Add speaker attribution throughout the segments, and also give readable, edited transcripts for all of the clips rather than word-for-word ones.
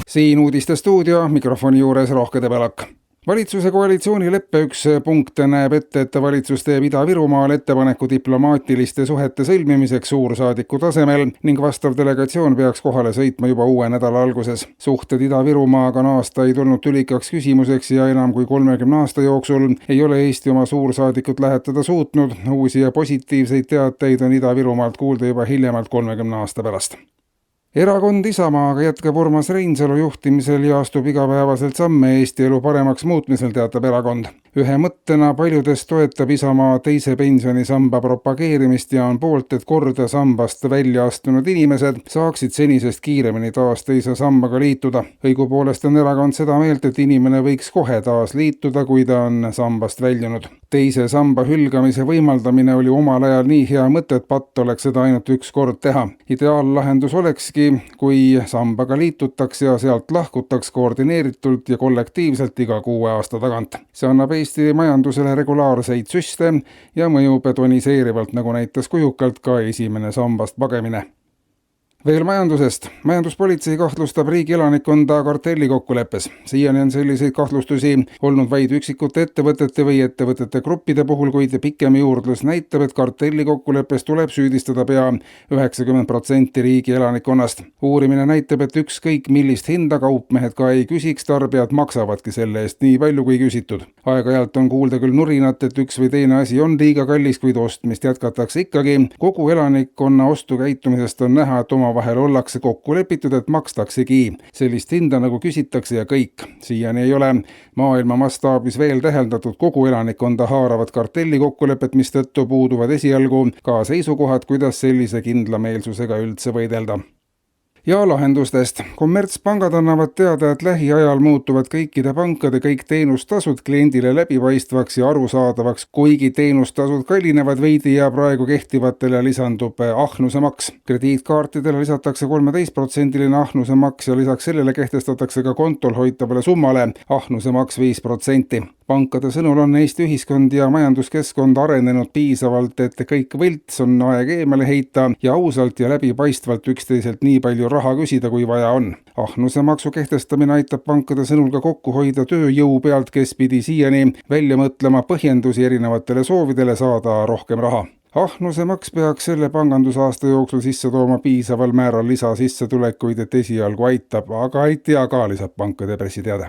Speaker 1: Siin uudistestuudio mikrofoni juures Rohke Debelak. Valitsuse koalitsioonileppe üks punkt näeb ette, et valitsus teeb Ida-Virumaal ettepaneku diplomaatiliste suhete sõlmimiseks suursaadiku tasemel ning vastav delegatsioon peaks kohale sõitma juba uue nädala alguses. Suhted Ida-Virumaaga on aastaid olnud tülikaks küsimuseks ja enam kui 30 aasta jooksul ei ole Eesti oma suursaadikut lähetada suutnud. Uusi ja positiivseid teateid on Ida-Virumaalt kuulda juba hiljemalt 30 aasta pärast. Erakond Isamaaga jätkab Urmas Reinsalu juhtimisel ja astub igapäevaselt samme Eesti elu paremaks muutmisel, teatab erakond. Ühe mõttena paljudes toetab Isamaa teise pensionisamba propageerimist ja on poolt, et korda sambast välja astunud inimesed saaksid senisest kiiremini taas teise sambaga liituda. Õigupoolest on erakond seda meelt, et inimene võiks kohe taas liituda, kui ta on sambast väljunud. Teise samba hülgamise võimaldamine oli omal ajal nii hea mõte, et patt oleks seda ainult üks kord teha. Ideaallahendus olekski, kui sambaga liitutakse ja sealt lahkutaks koordineeritult ja kollektiivselt iga 6 aasta tagant. See annab Eesti majandusele regulaarseid süste ja mõjub toniseerivalt, nagu näitas kujukalt ka esimene sambast pagemine. Veel majandusest. Majanduspolitsei kahtlustab riigi elanikkonda kartellikokkuleppes. Siiani on selliseid kahtlustusi olnud vaid üksikute ettevõtete või ettevõtete gruppide puhul, kuid pikem juurdlus näitab, et kartellikokkuleppes tuleb süüdistada pea 90% riigi elanikkonnast. Uurimine näitab, et ükskõik millist hinda kaupmehed ka ei küsiks, tarbijad maksavadki selle eest nii palju kui küsitud. Aeg-ajalt on kuulda küll nurinat, et üks või teine asi on liiga kallis, kuid ostmist jätkatakse ikkagi. Kogu elanikkonna ostukäitumisest on näha, et omavahel ollakse kokku lepitud, et makstaksegi sellist hinda, nagu küsitakse ja kõik. Siiani ei ole maailma mastaabis veel täheldatud kogu elanikkonda haaravat kartellikokkulepet, mistõttu puuduvad esialgu ka seisukohad, kuidas sellise kindlameelsusega üldse võidelda. Ja lahendustest. Kommertspangad annavad teada, et lähiajal muutuvad kõikide pankade kõik teenustasud kliendile läbipaistvaks ja arusaadavaks, kuigi teenustasud kallinevad veidi ja praegu kehtivatele lisandub ahnusemaks. Krediitkaartidele lisatakse 13% ahnusemaks ja lisaks sellele kehtestatakse ka kontol hoitavale summale ahnusemaks 5%. Pankade sõnul on Eesti ühiskond ja majanduskeskkond arenenud piisavalt, et kõik võlts on aeg eemale heita ja ausalt ja läbipaistvalt üksteiselt nii palju raha küsida, kui vaja on. Ahnusemaksu kehtestamine aitab pankade sõnul ka kokku hoida tööjõu pealt, kes pidi siiani välja mõtlema põhjendusi erinevatele soovidele saada rohkem raha. Ahnusemaks peaks selle pangandusaasta jooksul sisse tooma piisaval määral lisasissetulekuid, et esialgu aitab, aga ei tea ka, lisab pankade pressiteade.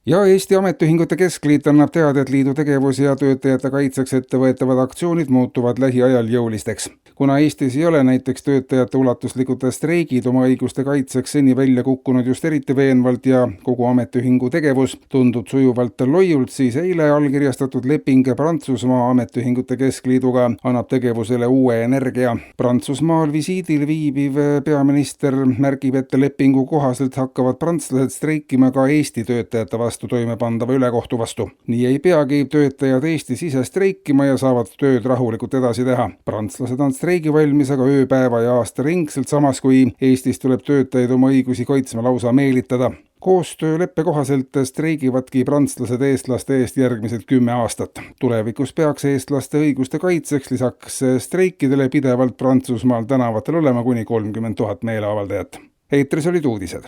Speaker 1: Ja Eesti Ametiühingute Keskliit annab teada, et liidu tegevus ja töötajate kaitseks ettevõetavad aktsioonid muutuvad lähiajal jõulisteks. Kuna Eestis ei ole näiteks töötajate ulatuslikud streigid oma õiguste kaitseks seni välja kukkunud just eriti veenvalt ja kogu ametiühingu tegevus tundub sujuvalt loiult, siis eile allkirjastatud leping Prantsusmaa Ametiühingute Keskliiduga annab tegevusele uue energia. Prantsusmaal visiidil viibiv peaminister märgib, et lepingu kohaselt hakkavad prantslased streikima ka Eesti töötajate vastu toimepandava ülekohtu vastu. Nii ei peagi töötajad Eestis ise streikima ja saavad tööd rahulikult edasi teha. Prantslased on streigi valmis aga ööpäeva ja aasta ringselt, samas kui Eestis tuleb töötajaid oma õigusi kaitsma lausa meelitada. Koostööleppe kohaselt streigivadki prantslased eestlaste eest järgmised 10 aastat. Tulevikus peaks eestlaste õiguste kaitseks lisaks streikidele pidevalt Prantsusmaal tänavatel olema kuni 30 000 meeleavaldajat. Eetris olid uudised.